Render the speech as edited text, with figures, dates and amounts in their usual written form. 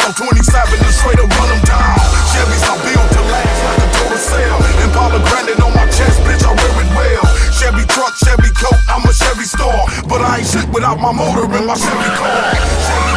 I'm 27 and straight up run them down. Chevys are built to last like a Duracell. Impala granite on my chest, bitch, I wear it well. Chevy truck, Chevy coat, I'm a Chevy star, but I ain't shit without my motor in my Chevy car.